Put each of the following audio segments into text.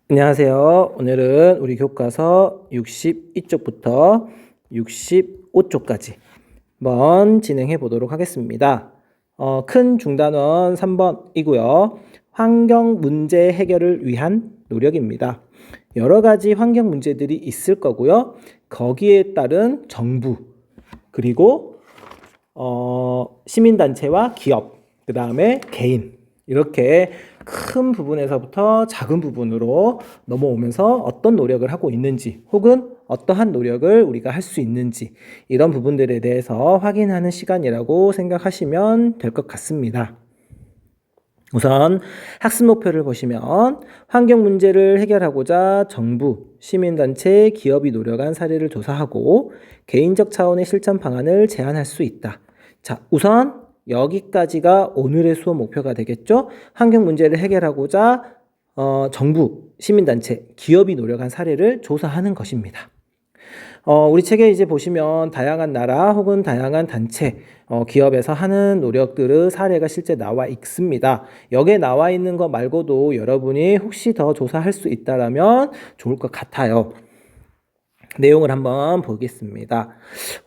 안녕하세요. 오늘은 우리 교과서 62쪽부터 65쪽까지 한번 진행해 보도록 하겠습니다. 큰 중단원 3번이고요. 환경 문제 해결을 위한 노력입니다. 여러 가지 환경 문제들이 있을 거고요. 거기에 따른 정부, 그리고 시민단체와 기업, 그 다음에 개인, 이렇게 큰 부분에서부터 작은 부분으로 넘어오면서 어떤 노력을 하고 있는지, 혹은 어떠한 노력을 우리가 할 수 있는지, 이런 부분들에 대해서 확인하는 시간이라고 생각하시면 될 것 같습니다. 우선 학습 목표를 보시면 환경 문제를 해결하고자 정부, 시민단체, 기업이 노력한 사례를 조사하고 개인적 차원의 실천 방안을 제안할 수 있다. 자, 우선 여기까지가 오늘의 수업 목표가 되겠죠? 환경 문제를 해결하고자 정부, 시민단체, 기업이 노력한 사례를 조사하는 것입니다. 우리 책에 이제 보시면 다양한 나라 혹은 다양한 단체, 기업에서 하는 노력들의 사례가 실제 나와 있습니다. 여기에 나와 있는 것 말고도 여러분이 혹시 더 조사할 수 있다면 좋을 것 같아요. 내용을 한번 보겠습니다.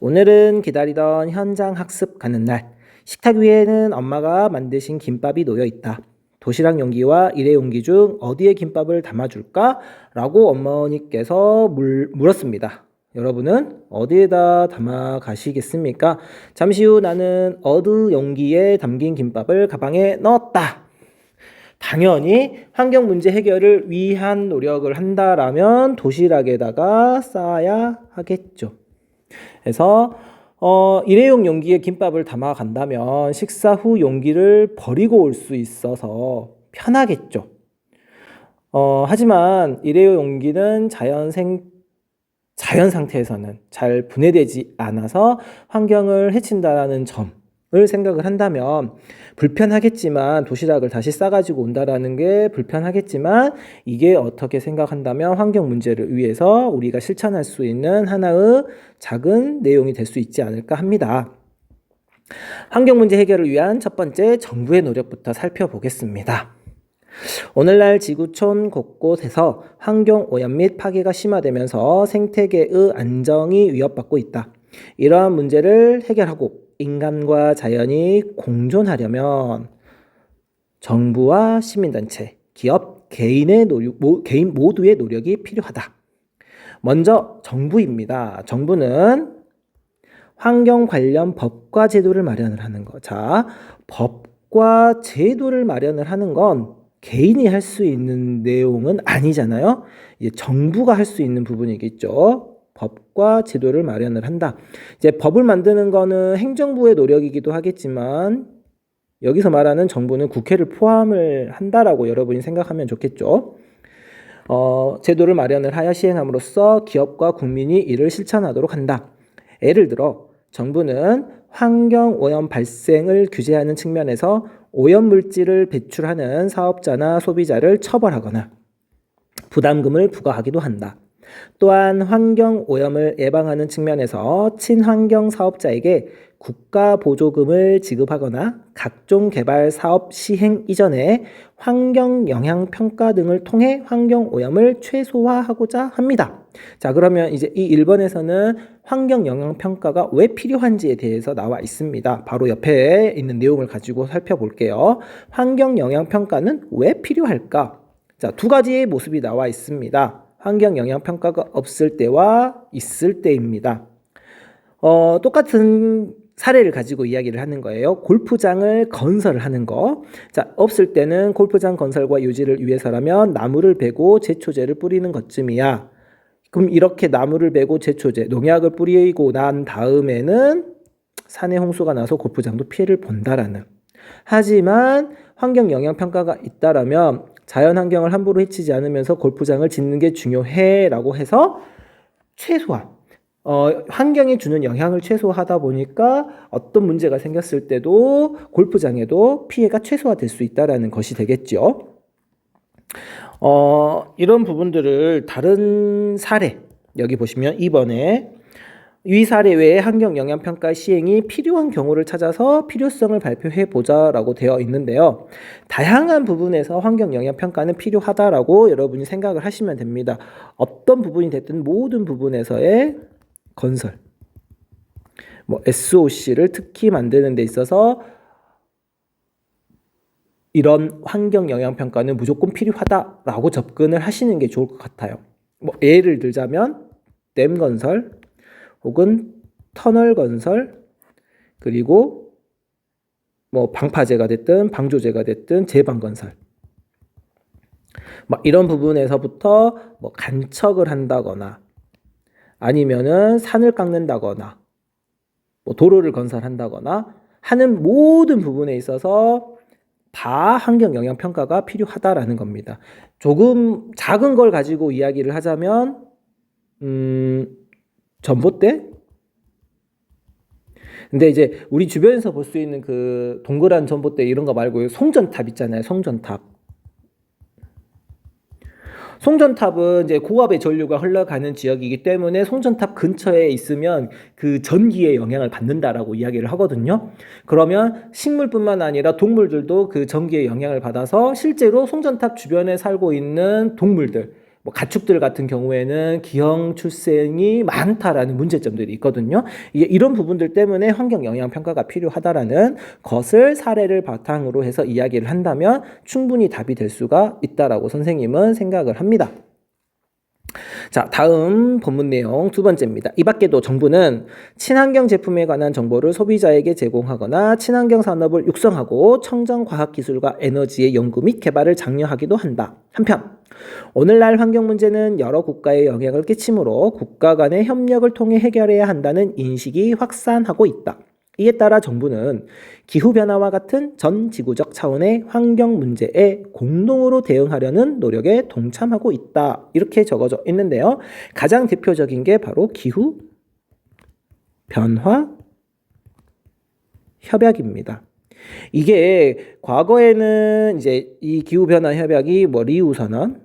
오늘은 기다리던 현장 학습 가는 날. 식탁 위에는 엄마가 만드신 김밥이 놓여 있다. 도시락 용기와 일회용기 중 어디에 김밥을 담아줄까? 라고 어머니께서 물었습니다. 여러분은 어디에다 담아 가시겠습니까? 잠시 후 나는 어느 용기에 담긴 김밥을 가방에 넣었다. 당연히 환경 문제 해결을 위한 노력을 한다라면 도시락에다가 싸야 하겠죠. 그래서 일회용 용기에 김밥을 담아 간다면 식사 후 용기를 버리고 올 수 있어서 편하겠죠. 하지만 일회용 용기는 자연 상태에서는 잘 분해되지 않아서 환경을 해친다라는 점을 생각을 한다면 불편하겠지만, 도시락을 다시 싸가지고 온다라는 게 불편하겠지만, 이게 어떻게 생각한다면 환경 문제를 위해서 우리가 실천할 수 있는 하나의 작은 내용이 될 수 있지 않을까 합니다. 환경 문제 해결을 위한 첫 번째 정부의 노력부터 살펴보겠습니다. 오늘날 지구촌 곳곳에서 환경오염 및 파괴가 심화되면서 생태계의 안정이 위협받고 있다. 이러한 문제를 해결하고 인간과 자연이 공존하려면 정부와 시민단체, 기업, 개인 모두의 노력이 필요하다. 먼저 정부입니다. 정부는 환경 관련 법과 제도를 마련을 하는 거. 자, 법과 제도를 마련을 하는 건 개인이 할 수 있는 내용은 아니잖아요. 이제 정부가 할 수 있는 부분이겠죠. 법과 제도를 마련을 한다. 이제 법을 만드는 거는 행정부의 노력이기도 하겠지만, 여기서 말하는 정부는 국회를 포함을 한다라고 여러분이 생각하면 좋겠죠. 제도를 마련을 하여 시행함으로써 기업과 국민이 이를 실천하도록 한다. 예를 들어 정부는 환경오염 발생을 규제하는 측면에서 오염물질을 배출하는 사업자나 소비자를 처벌하거나 부담금을 부과하기도 한다. 또한 환경오염을 예방하는 측면에서 친환경 사업자에게 국가 보조금을 지급하거나 각종 개발 사업 시행 이전에 환경 영향 평가 등을 통해 환경오염을 최소화하고자 합니다. 자, 그러면 이제 이 1번에서는 환경 영향 평가가 왜 필요한지에 대해서 나와 있습니다. 바로 옆에 있는 내용을 가지고 살펴볼게요. 환경 영향 평가는 왜 필요할까? 자, 두 가지의 모습이 나와 있습니다. 환경 영향 평가가 없을 때와 있을 때입니다. 똑같은 사례를 가지고 이야기를 하는 거예요. 골프장을 건설을 하는 거. 자, 없을 때는 골프장 건설과 유지를 위해서라면 나무를 베고 제초제를 뿌리는 것쯤이야. 그럼 이렇게 나무를 베고 제초제, 농약을 뿌리고 난 다음에는 산에 홍수가 나서 골프장도 피해를 본다라는. 하지만 환경 영향 평가가 있다라면 자연 환경을 함부로 해치지 않으면서 골프장을 짓는 게 중요해라고 해서 최소한 환경에 주는 영향을 최소화하다 보니까 어떤 문제가 생겼을 때도 골프장에도 피해가 최소화될 수 있다는 것이 되겠죠. 이런 부분들을 다른 사례, 여기 보시면 2번에 위 사례 외에 환경영향평가 시행이 필요한 경우를 찾아서 필요성을 발표해 보자라고 되어 있는데요. 다양한 부분에서 환경영향평가는 필요하다라고 여러분이 생각을 하시면 됩니다. 어떤 부분이 됐든 모든 부분에서의 건설, SOC를 특히 만드는 데 있어서 이런 환경영향평가는 무조건 필요하다라고 접근을 하시는 게 좋을 것 같아요. 예를 들자면 댐 건설 혹은 터널 건설, 그리고 방파제가 됐든 방조제가 됐든 제방 건설, 이런 부분에서부터 간척을 한다거나 아니면은 산을 깎는다거나 도로를 건설한다거나 하는 모든 부분에 있어서 다 환경영향평가가 필요하다라는 겁니다. 조금 작은 걸 가지고 이야기를 하자면 전봇대? 근데 이제 우리 주변에서 볼 수 있는 그 동그란 전봇대 이런 거 말고 송전탑 있잖아요. 송전탑. 송전탑은 이제 고압의 전류가 흘러가는 지역이기 때문에 송전탑 근처에 있으면 그 전기의 영향을 받는다라고 이야기를 하거든요. 그러면 식물뿐만 아니라 동물들도 그 전기의 영향을 받아서 실제로 송전탑 주변에 살고 있는 동물들, 가축들 같은 경우에는 기형 출생이 많다라는 문제점들이 있거든요. 이런 부분들 때문에 환경 영향 평가가 필요하다라는 것을 사례를 바탕으로 해서 이야기를 한다면 충분히 답이 될 수가 있다라고 선생님은 생각을 합니다. 자, 다음 본문 내용 두 번째입니다. 이 밖에도 정부는 친환경 제품에 관한 정보를 소비자에게 제공하거나 친환경 산업을 육성하고 청정 과학기술과 에너지의 연구 및 개발을 장려하기도 한다. 한편 오늘날 환경 문제는 여러 국가에 영향을 끼치므로 국가 간의 협력을 통해 해결해야 한다는 인식이 확산하고 있다. 이에 따라 정부는 기후변화와 같은 전 지구적 차원의 환경 문제에 공동으로 대응하려는 노력에 동참하고 있다. 이렇게 적어져 있는데요. 가장 대표적인 게 바로 기후변화 협약입니다. 이게 과거에는 이제 이 기후변화 협약이 리우선언이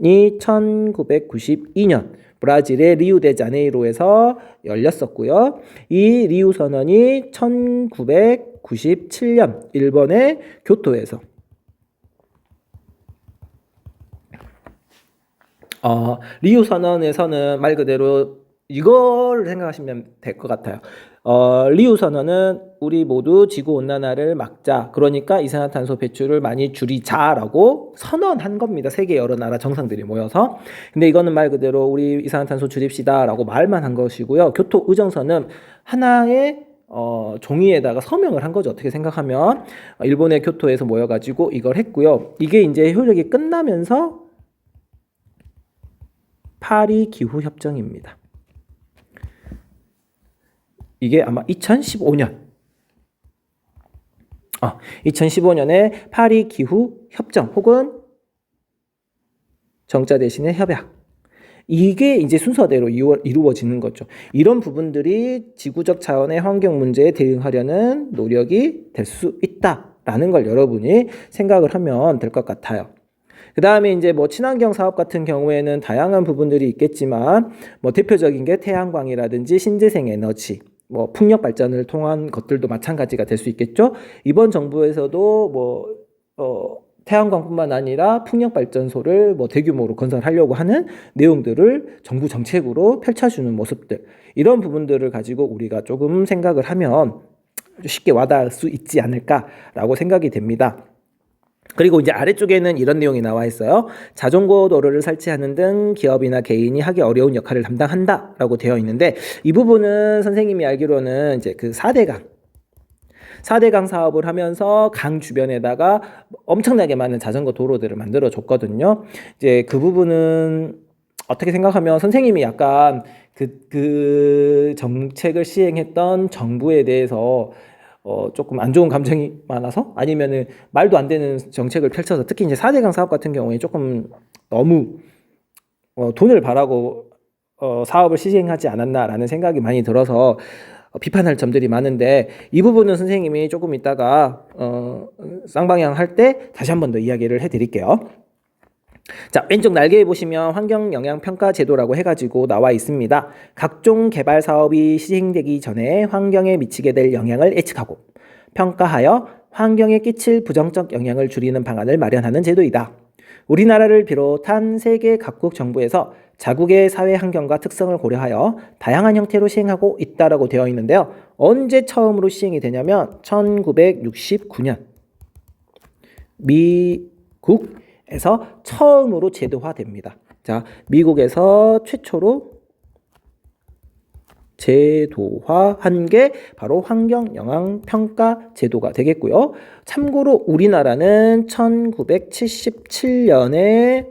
1992년 브라질의 리우데자네이루에서 열렸었고요. 이 리우 선언이 1997년 일본의 교토에서 리우 선언에서는 말 그대로 이거를 생각하시면 될 것 같아요. 리우 선언은 우리 모두 지구온난화를 막자, 그러니까 이산화탄소 배출을 많이 줄이자라고 선언한 겁니다. 세계 여러 나라 정상들이 모여서. 근데 이거는 말 그대로 우리 이산화탄소 줄입시다라고 말만 한 것이고요. 교토 의정서는 하나의 종이에다가 서명을 한 거죠. 어떻게 생각하면 일본의 교토에서 모여가지고 이걸 했고요. 이게 이제 효력이 끝나면서 파리 기후 협정입니다. 이게 아마 2015년에 파리 기후 협정 혹은 정자 대신에 협약. 이게 이제 순서대로 이루어지는 거죠. 이런 부분들이 지구적 차원의 환경 문제에 대응하려는 노력이 될 수 있다라는 걸 여러분이 생각을 하면 될 것 같아요. 그 다음에 이제 친환경 사업 같은 경우에는 다양한 부분들이 있겠지만 대표적인 게 태양광이라든지 신재생 에너지, 풍력 발전을 통한 것들도 마찬가지가 될 수 있겠죠. 이번 정부에서도 태양광뿐만 아니라 풍력 발전소를 대규모로 건설하려고 하는 내용들을 정부 정책으로 펼쳐주는 모습들, 이런 부분들을 가지고 우리가 조금 생각을 하면 쉽게 와닿을 수 있지 않을까라고 생각이 됩니다. 그리고 이제 아래쪽에는 이런 내용이 나와 있어요. 자전거 도로를 설치하는 등 기업이나 개인이 하기 어려운 역할을 담당한다라고 되어 있는데, 이 부분은 선생님이 알기로는 이제 그 4대강 사업을 하면서 강 주변에다가 엄청나게 많은 자전거 도로들을 만들어 줬거든요. 이제 그 부분은 어떻게 생각하면 선생님이 약간 그 정책을 시행했던 정부에 대해서 조금 안 좋은 감정이 많아서, 아니면은 말도 안 되는 정책을 펼쳐서, 특히 이제 4대강 사업 같은 경우에 조금 너무 돈을 바라고 사업을 시행하지 않았나라는 생각이 많이 들어서 비판할 점들이 많은데, 이 부분은 선생님이 조금 이따가 쌍방향 할 때 다시 한 번 더 이야기를 해드릴게요. 자, 왼쪽 날개에 보시면 환경영향평가 제도라고 해가지고 나와 있습니다. 각종 개발 사업이 시행되기 전에 환경에 미치게 될 영향을 예측하고 평가하여 환경에 끼칠 부정적 영향을 줄이는 방안을 마련하는 제도이다. 우리나라를 비롯한 세계 각국 정부에서 자국의 사회 환경과 특성을 고려하여 다양한 형태로 시행하고 있다라고 되어 있는데요. 언제 처음으로 시행이 되냐면 1969년 미국에서 처음으로 제도화됩니다. 자, 미국에서 최초로 제도화한 게 바로 환경영향평가 제도가 되겠고요. 참고로 우리나라는 1977년에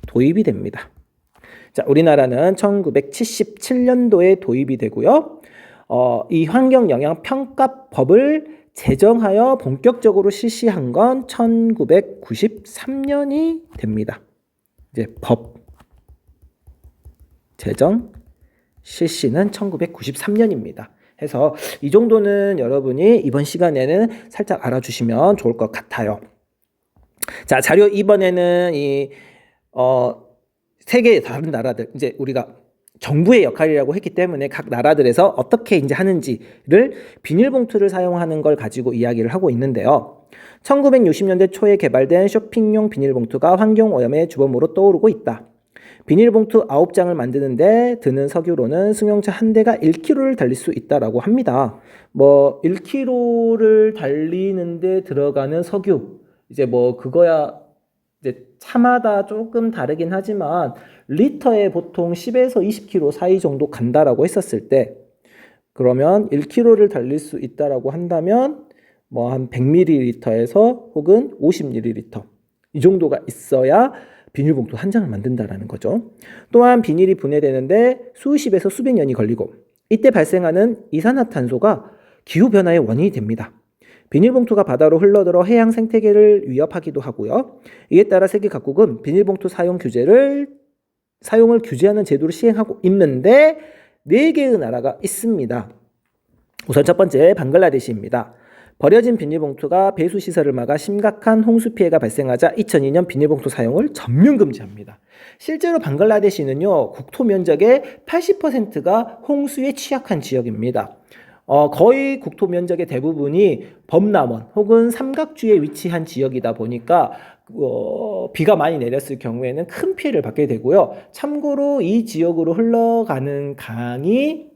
도입이 됩니다. 자, 우리나라는 1977년도에 도입이 되고요. 이 환경영향평가법을 제정하여 본격적으로 실시한 건 1993년이 됩니다. 이제 법 제정 실시는 1993년입니다. 해서 이 정도는 여러분이 이번 시간에는 살짝 알아주시면 좋을 것 같아요. 자, 자료 2번에는 세계의 다른 나라들, 이제 우리가 정부의 역할이라고 했기 때문에 각 나라들에서 어떻게 이제 하는지를 비닐봉투를 사용하는 걸 가지고 이야기를 하고 있는데요. 1960년대 초에 개발된 쇼핑용 비닐봉투가 환경오염의 주범으로 떠오르고 있다. 비닐봉투 9장을 만드는데 드는 석유로는 승용차 한 대가 1km를 달릴 수 있다라고 합니다. 1km를 달리는데 들어가는 석유, 이제 그거야 이제 차마다 조금 다르긴 하지만 리터에 보통 10에서 20km 사이 정도 간다라고 했었을 때, 그러면 1km를 달릴 수 있다라고 한다면 한 100ml에서 혹은 50ml 이 정도가 있어야 비닐봉투 한 장을 만든다라는 거죠. 또한 비닐이 분해되는데 수십에서 수백 년이 걸리고 이때 발생하는 이산화탄소가 기후변화의 원인이 됩니다. 비닐봉투가 바다로 흘러들어 해양 생태계를 위협하기도 하고요. 이에 따라 세계 각국은 비닐봉투 사용을 규제하는 제도를 시행하고 있는데 4개의 나라가 있습니다. 우선 첫 번째 방글라데시입니다. 버려진 비닐봉투가 배수시설을 막아 심각한 홍수 피해가 발생하자 2002년 비닐봉투 사용을 전면 금지합니다. 실제로 방글라데시는요, 국토 면적의 80%가 홍수에 취약한 지역입니다. 거의 국토 면적의 대부분이 범람원 혹은 삼각주에 위치한 지역이다 보니까 비가 많이 내렸을 경우에는 큰 피해를 받게 되고요. 참고로 이 지역으로 흘러가는 강이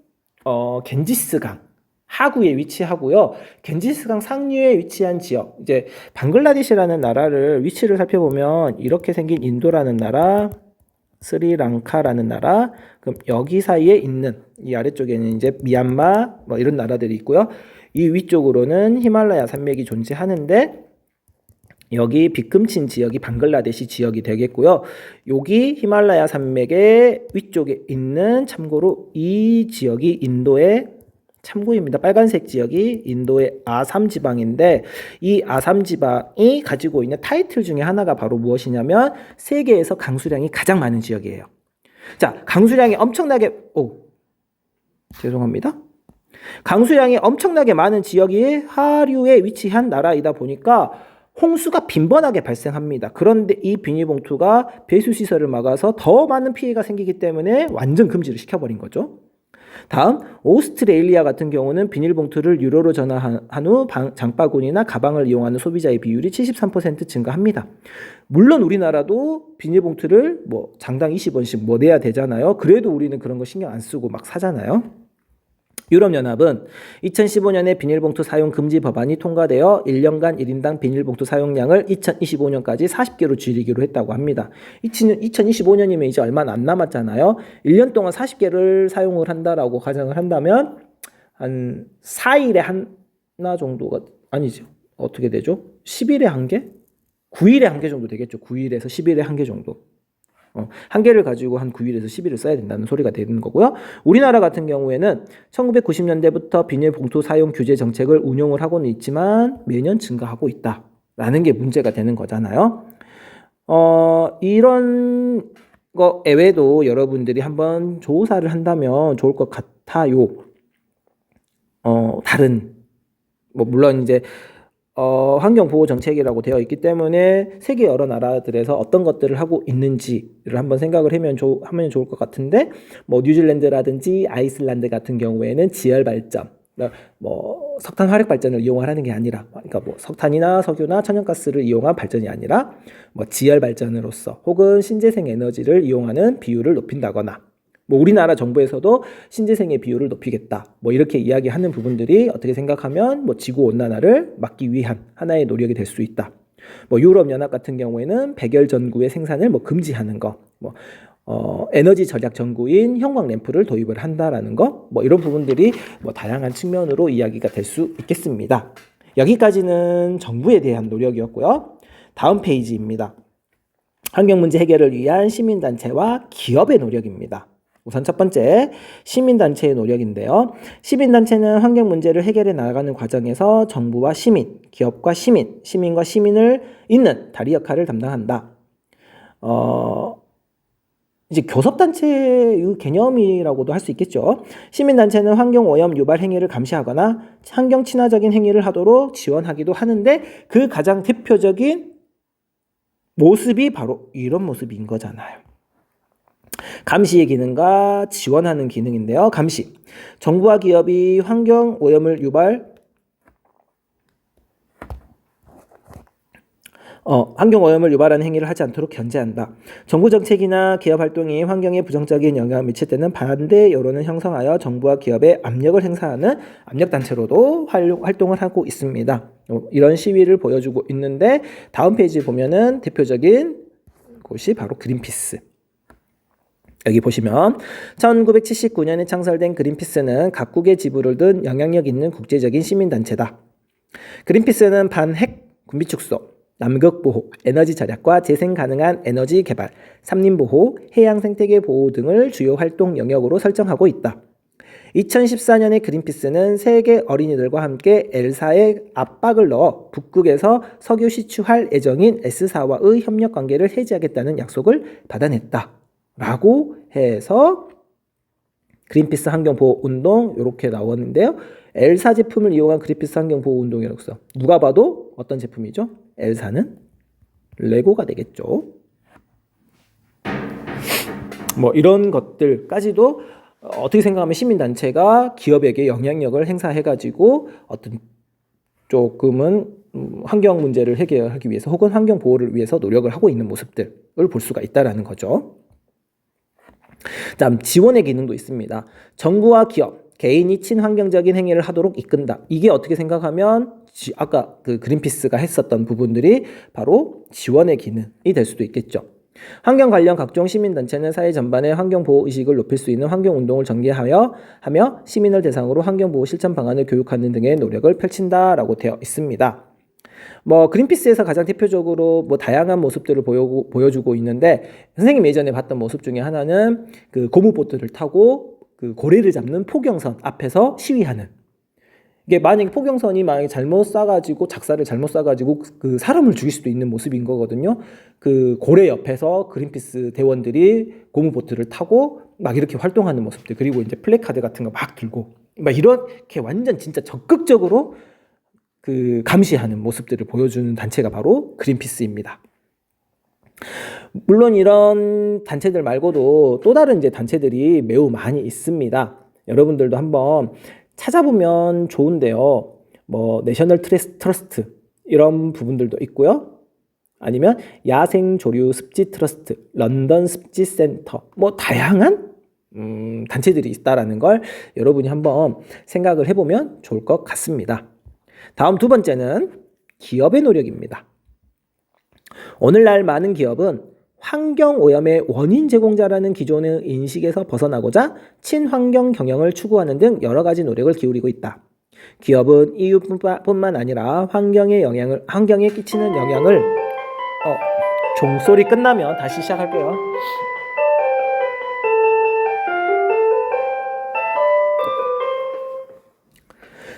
겐지스강 하구에 위치하고요. 겐지스강 상류에 위치한 지역, 이제 방글라데시라는 나라를 위치를 살펴보면 이렇게 생긴 인도라는 나라, 스리랑카라는 나라, 그럼 여기 사이에 있는 이 아래쪽에는 이제 미얀마 이런 나라들이 있고요. 이 위쪽으로는 히말라야 산맥이 존재하는데 여기 빗금친 지역이 방글라데시 지역이 되겠고요. 여기 히말라야 산맥의 위쪽에 있는, 참고로 이 지역이 인도의, 참고입니다, 빨간색 지역이 인도의 아삼 지방인데 이 아삼 지방이 가지고 있는 타이틀 중에 하나가 바로 무엇이냐면 세계에서 강수량이 가장 많은 지역이에요. 자, 강수량이 엄청나게 강수량이 엄청나게 많은 지역이 하류에 위치한 나라이다 보니까 홍수가 빈번하게 발생합니다. 그런데 이 비닐봉투가 배수시설을 막아서 더 많은 피해가 생기기 때문에 완전 금지를 시켜버린 거죠. 다음, 오스트레일리아 같은 경우는 비닐봉투를 유로로 전환한 후 장바구니나 가방을 이용하는 소비자의 비율이 73% 증가합니다. 물론 우리나라도 비닐봉투를 장당 20원씩 내야 되잖아요. 그래도 우리는 그런 거 신경 안 쓰고 막 사잖아요. 유럽연합은 2015년에 비닐봉투 사용 금지 법안이 통과되어 1년간 1인당 비닐봉투 사용량을 2025년까지 40개로 줄이기로 했다고 합니다. 2025년이면 이제 얼마 안 남았잖아요. 1년 동안 40개를 사용을 한다라고 가정을 한다면 한 4일에 하나 정도가 아니죠. 어떻게 되죠? 10일에 한 개? 9일에 한 개 정도 되겠죠. 9일에서 10일에 한 개 정도. 한 개를 가지고 한 9일에서 10일을 써야 된다는 소리가 되는 거고요. 우리나라 같은 경우에는 1990년대부터 비닐봉투 사용 규제 정책을 운용을 하고는 있지만 매년 증가하고 있다라는 게 문제가 되는 거잖아요. 이런 거 외에도 여러분들이 한번 조사를 한다면 좋을 것 같아요. 다른 물론 이제 환경보호 정책이라고 되어 있기 때문에 세계 여러 나라들에서 어떤 것들을 하고 있는지를 한번 생각을 하면 좋을 것 같은데, 뭐 뉴질랜드라든지 아이슬란드 같은 경우에는 지열 발전, 뭐 석탄 화력 발전을 이용하는 게 아니라, 그러니까 뭐 석탄이나 석유나 천연가스를 이용한 발전이 아니라 뭐 지열 발전으로서 혹은 신재생 에너지를 이용하는 비율을 높인다거나, 뭐 우리나라 정부에서도 신재생의 비율을 높이겠다, 뭐 이렇게 이야기하는 부분들이 어떻게 생각하면 뭐 지구 온난화를 막기 위한 하나의 노력이 될 수 있다. 뭐 유럽 연합 같은 경우에는 백열 전구의 생산을 뭐 금지하는 거, 뭐 에너지 절약 전구인 형광 램프를 도입을 한다라는 거, 뭐 이런 부분들이 뭐 다양한 측면으로 이야기가 될 수 있겠습니다. 여기까지는 정부에 대한 노력이었고요. 다음 페이지입니다. 환경 문제 해결을 위한 시민단체와 기업의 노력입니다. 우선 첫 번째, 시민단체의 노력인데요. 시민단체는 환경 문제를 해결해 나가는 과정에서 정부와 시민, 기업과 시민, 시민과 시민을 잇는 다리 역할을 담당한다. 이제 교섭단체의 개념이라고도 할 수 있겠죠. 시민단체는 환경오염 유발 행위를 감시하거나 환경 친화적인 행위를 하도록 지원하기도 하는데, 그 가장 대표적인 모습이 바로 이런 모습인 거잖아요. 감시의 기능과 지원하는 기능인데요. 감시. 정부와 기업이 환경 오염을 유발하는 행위를 하지 않도록 견제한다. 정부 정책이나 기업 활동이 환경에 부정적인 영향을 미칠 때는 반대 여론을 형성하여 정부와 기업에 압력을 행사하는 압력단체로도 활동을 하고 있습니다. 이런 시위를 보여주고 있는데, 다음 페이지 보면은 대표적인 곳이 바로 그린피스. 여기 보시면 1979년에 창설된 그린피스는 각국의 지부를 둔 영향력 있는 국제적인 시민단체다. 그린피스는 반핵 군비 축소, 남극 보호, 에너지 절약과 재생 가능한 에너지 개발, 산림 보호, 해양 생태계 보호 등을 주요 활동 영역으로 설정하고 있다. 2014년에 그린피스는 세계 어린이들과 함께 엘사에 압박을 넣어 북극에서 석유 시추할 예정인 S사와의 협력 관계를 해지하겠다는 약속을 받아냈다. 라고 해서 그린피스 환경보호운동 이렇게 나오는데요. 엘사 제품을 이용한 그린피스 환경보호운동이라고 써. 누가 봐도 어떤 제품이죠? 엘사는 레고가 되겠죠. 뭐 이런 것들까지도 어떻게 생각하면 시민단체가 기업에게 영향력을 행사해가지고 어떤 조금은 환경 문제를 해결하기 위해서 혹은 환경 보호를 위해서 노력을 하고 있는 모습들을 볼 수가 있다는 거죠. 다음, 지원의 기능도 있습니다. 정부와 기업, 개인이 친환경적인 행위를 하도록 이끈다. 이게 어떻게 생각하면 아까 그 그린피스가 했었던 부분들이 바로 지원의 기능이 될 수도 있겠죠. 환경 관련 각종 시민단체는 사회 전반의 환경보호의식을 높일 수 있는 환경운동을 전개하며 시민을 대상으로 환경보호 실천 방안을 교육하는 등의 노력을 펼친다라고 되어 있습니다. 뭐 그린피스에서 가장 대표적으로 뭐 다양한 모습들을 보여주고 있는데, 선생님이 예전에 봤던 모습 중에 하나는 그 고무보트를 타고 그 고래를 잡는 포경선 앞에서 시위하는. 이게 만약에 포경선이 만약에 잘못 쏴가지고 작사를 잘못 쏴가지고 그 사람을 죽일 수도 있는 모습인 거거든요. 그 고래 옆에서 그린피스 대원들이 고무보트를 타고 막 이렇게 활동하는 모습들, 그리고 이제 플래카드 같은 거 막 들고 막 이렇게 완전 진짜 적극적으로 그 감시하는 모습들을 보여주는 단체가 바로 그린피스입니다. 물론 이런 단체들 말고도 또 다른 이제 단체들이 매우 많이 있습니다. 여러분들도 한번 찾아보면 좋은데요. 뭐 내셔널 트러스트 이런 부분들도 있고요. 아니면 야생 조류 습지 트러스트, 런던 습지 센터, 뭐 다양한 단체들이 있다라는 걸 여러분이 한번 생각을 해보면 좋을 것 같습니다. 다음 두 번째는 기업의 노력입니다. 오늘날 많은 기업은 환경오염의 원인 제공자라는 기존의 인식에서 벗어나고자 친환경 경영을 추구하는 등 여러 가지 노력을 기울이고 있다. 기업은 이유뿐만 아니라 환경에 끼치는 영향을 종소리 끝나면 다시 시작할게요.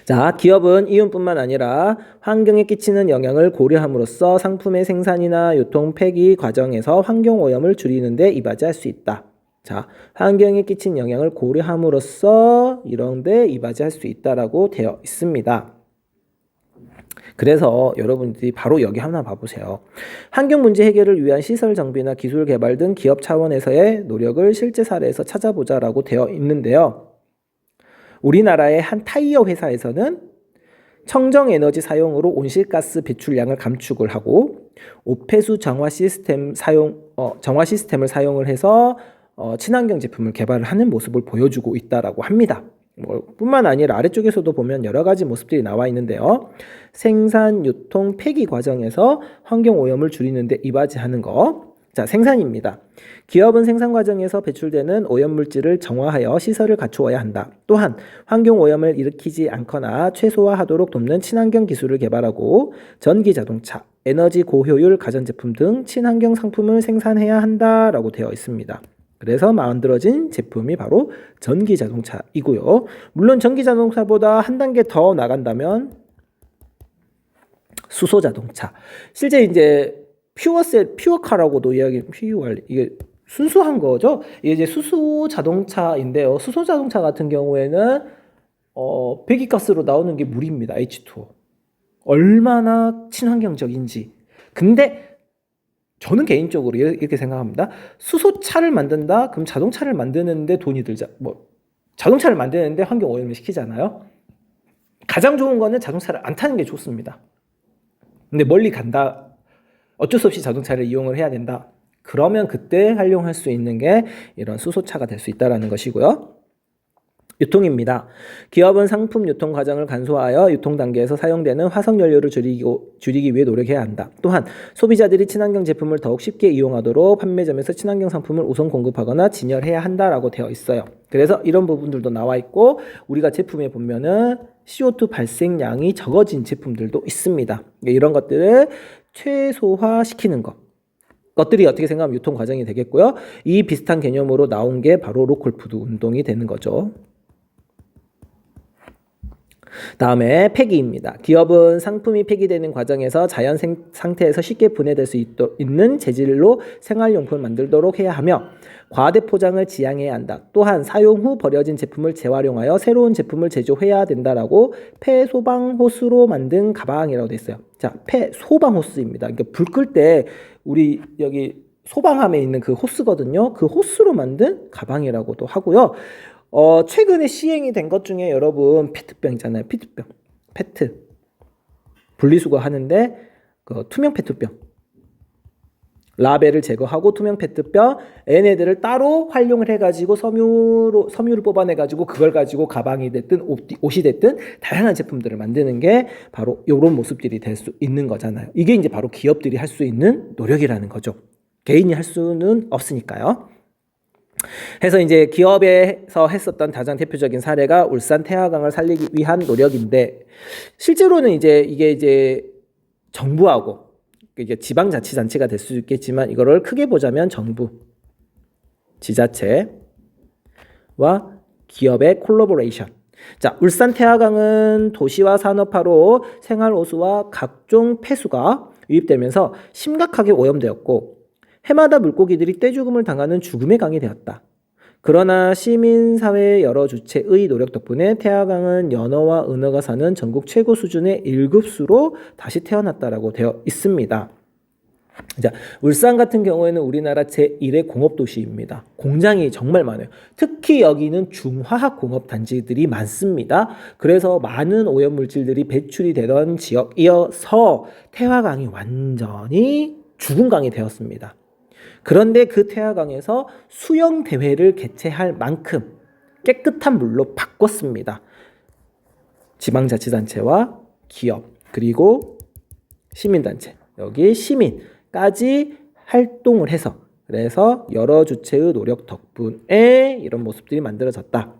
자, 기업은 이윤뿐만 아니라 환경에 끼치는 영향을 고려함으로써 상품의 생산이나 유통, 폐기 과정에서 환경오염을 줄이는 데 이바지할 수 있다. 자, 환경에 끼친 영향을 고려함으로써 이런 데 이바지할 수 있다라고 되어 있습니다. 그래서 여러분들이 바로 여기 하나 봐보세요. 환경 문제 해결을 위한 시설 정비나 기술 개발 등 기업 차원에서의 노력을 실제 사례에서 찾아보자라고 되어 있는데요. 우리나라의 한 타이어 회사에서는 청정 에너지 사용으로 온실가스 배출량을 감축을 하고 오폐수 정화 시스템을 사용을 해서 친환경 제품을 개발을 하는 모습을 보여주고 있다라고 합니다. 뿐만 아니라 아래쪽에서도 보면 여러 가지 모습들이 나와 있는데요. 생산, 유통, 폐기 과정에서 환경 오염을 줄이는 데 이바지하는 거. 자, 생산입니다. 기업은 생산 과정에서 배출되는 오염 물질을 정화하여 시설을 갖추어야 한다. 또한 환경 오염을 일으키지 않거나 최소화하도록 돕는 친환경 기술을 개발하고 전기 자동차, 에너지 고효율 가전제품 등 친환경 상품을 생산해야 한다라고 되어 있습니다. 그래서 만들어진 제품이 바로 전기 자동차이고요. 물론 전기 자동차보다 한 단계 더 나간다면 수소 자동차. 실제 이제 퓨어카라고도 이게 순수한 거죠. 이게 이제 수소 자동차인데요. 수소 자동차 같은 경우에는 배기가스로 나오는 게 물입니다. H2O. 얼마나 친환경적인지. 근데 저는 개인적으로 이렇게 생각합니다. 수소차를 만든다? 그럼 자동차를 만드는데 돈이 들자. 자동차를 만드는데 환경 오염을 시키잖아요. 가장 좋은 거는 자동차를 안 타는 게 좋습니다. 근데 멀리 간다. 어쩔 수 없이 자동차를 이용을 해야 된다. 그러면 그때 활용할 수 있는 게 이런 수소차가 될 수 있다는 것이고요. 유통입니다. 기업은 상품 유통 과정을 간소화하여 유통 단계에서 사용되는 화석 연료를 줄이기 위해 노력해야 한다. 또한 소비자들이 친환경 제품을 더욱 쉽게 이용하도록 판매점에서 친환경 상품을 우선 공급하거나 진열해야 한다라고 되어 있어요. 그래서 이런 부분들도 나와 있고 우리가 제품에 보면은 CO2 발생량이 적어진 제품들도 있습니다. 이런 것들을 최소화시키는 것들이 어떻게 생각하면 유통 과정이 되겠고요. 이 비슷한 개념으로 나온 게 바로 로컬푸드 운동이 되는 거죠. 다음에 폐기입니다. 기업은 상품이 폐기되는 과정에서 자연 상태에서 쉽게 분해될 수 있는 재질로 생활용품을 만들도록 해야 하며 과대 포장을 지양해야 한다. 또한 사용 후 버려진 제품을 재활용하여 새로운 제품을 제조해야 된다라고 폐소방호스로 만든 가방이라고 되어 있어요. 자, 폐소방호스입니다. 그러니까 불 끌 때 우리 여기 소방함에 있는 그 호스거든요. 그 호스로 만든 가방이라고도 하고요. 최근에 시행이 된 것 중에 여러분 페트병 있잖아요. 페트 분리수거 하는데 그 투명 페트병 라벨을 제거하고 투명 페트병 얘네들을 따로 활용을 해가지고 섬유를 뽑아내가지고 그걸 가지고 가방이 됐든 옷이 됐든 다양한 제품들을 만드는 게 바로 이런 모습들이 될 수 있는 거잖아요. 이게 이제 바로 기업들이 할 수 있는 노력이라는 거죠. 개인이 할 수는 없으니까요. 해서 이제 기업에서 했었던 가장 대표적인 사례가 울산 태화강을 살리기 위한 노력인데 실제로는 이제 이게 이제 정부하고 이게 지방자치단체가 될 수 있겠지만 이거를 크게 보자면 정부, 지자체와 기업의 콜라보레이션. 자, 울산 태화강은 도시와 산업화로 생활호수와 각종 폐수가 유입되면서 심각하게 오염되었고 해마다 물고기들이 떼죽음을 당하는 죽음의 강이 되었다. 그러나 시민사회 여러 주체의 노력 덕분에 태화강은 연어와 은어가 사는 전국 최고 수준의 1급수로 다시 태어났다라고 되어 있습니다. 자, 울산 같은 경우에는 우리나라 제1의 공업도시입니다. 공장이 정말 많아요. 특히 여기는 중화학 공업 단지들이 많습니다. 그래서 많은 오염물질들이 배출이 되던 지역이어서 태화강이 완전히 죽은 강이 되었습니다. 그런데 그 태화강에서 수영대회를 개최할 만큼 깨끗한 물로 바꿨습니다. 지방자치단체와 기업 그리고 시민단체 여기 시민까지 활동을 해서 그래서 여러 주체의 노력 덕분에 이런 모습들이 만들어졌다.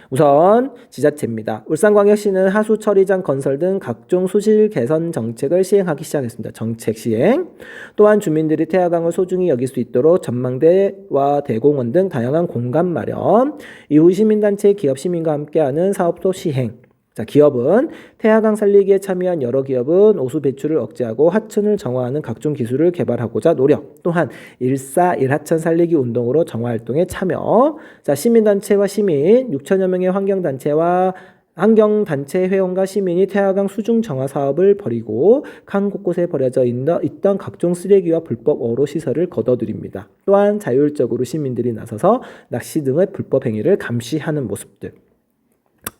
우선 지자체입니다. 울산광역시는 하수 처리장 건설 등 각종 수질 개선 정책을 시행하기 시작했습니다. 정책 시행. 또한 주민들이 태화강을 소중히 여길 수 있도록 전망대와 대공원 등 다양한 공간 마련. 이후 시민단체, 기업, 시민과 함께하는 사업도 시행. 자, 기업은 태화강 살리기에 참여한 여러 기업은 오수 배출을 억제하고 하천을 정화하는 각종 기술을 개발하고자 노력. 또한 1하천 살리기 운동으로 정화 활동에 참여. 자, 시민단체와 시민 6천여 명의 환경단체와 환경단체 회원과 시민이 태화강 수중 정화 사업을 벌이고 강 곳곳에 버려져 있던 각종 쓰레기와 불법 어로 시설을 걷어들입니다. 또한 자율적으로 시민들이 나서서 낚시 등의 불법 행위를 감시하는 모습들.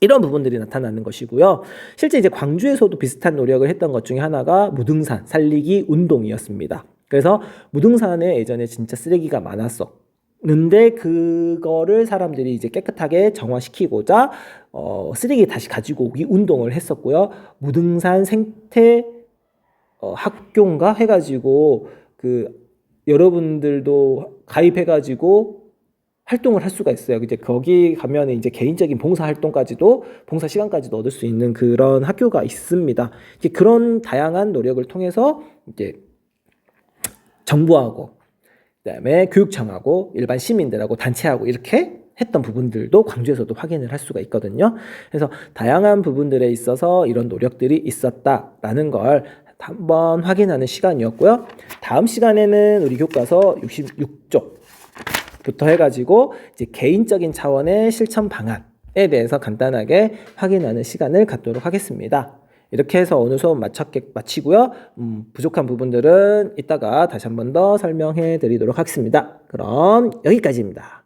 이런 부분들이 나타나는 것이고요. 실제 이제 광주에서도 비슷한 노력을 했던 것 중에 하나가 무등산 살리기 운동이었습니다. 그래서 무등산에 예전에 진짜 쓰레기가 많았었는데 그거를 사람들이 이제 깨끗하게 정화시키고자 쓰레기 다시 가지고 오기 운동을 했었고요. 무등산 생태 학교인가 해가지고 그 여러분들도 가입해가지고 활동을 할 수가 있어요. 이제 거기 가면 이제 개인적인 봉사 활동까지도 봉사 시간까지도 얻을 수 있는 그런 학교가 있습니다. 이제 그런 다양한 노력을 통해서 이제 정부하고 그다음에 교육청하고 일반 시민들하고 단체하고 이렇게 했던 부분들도 광주에서도 확인을 할 수가 있거든요. 그래서 다양한 부분들에 있어서 이런 노력들이 있었다라는 걸 한번 확인하는 시간이었고요. 다음 시간에는 우리 교과서 66쪽부터 해가지고 이제 개인적인 차원의 실천 방안에 대해서 간단하게 확인하는 시간을 갖도록 하겠습니다. 이렇게 해서 오늘 수업 마치고요. 부족한 부분들은 이따가 다시 한 번 더 설명해 드리도록 하겠습니다. 그럼 여기까지입니다.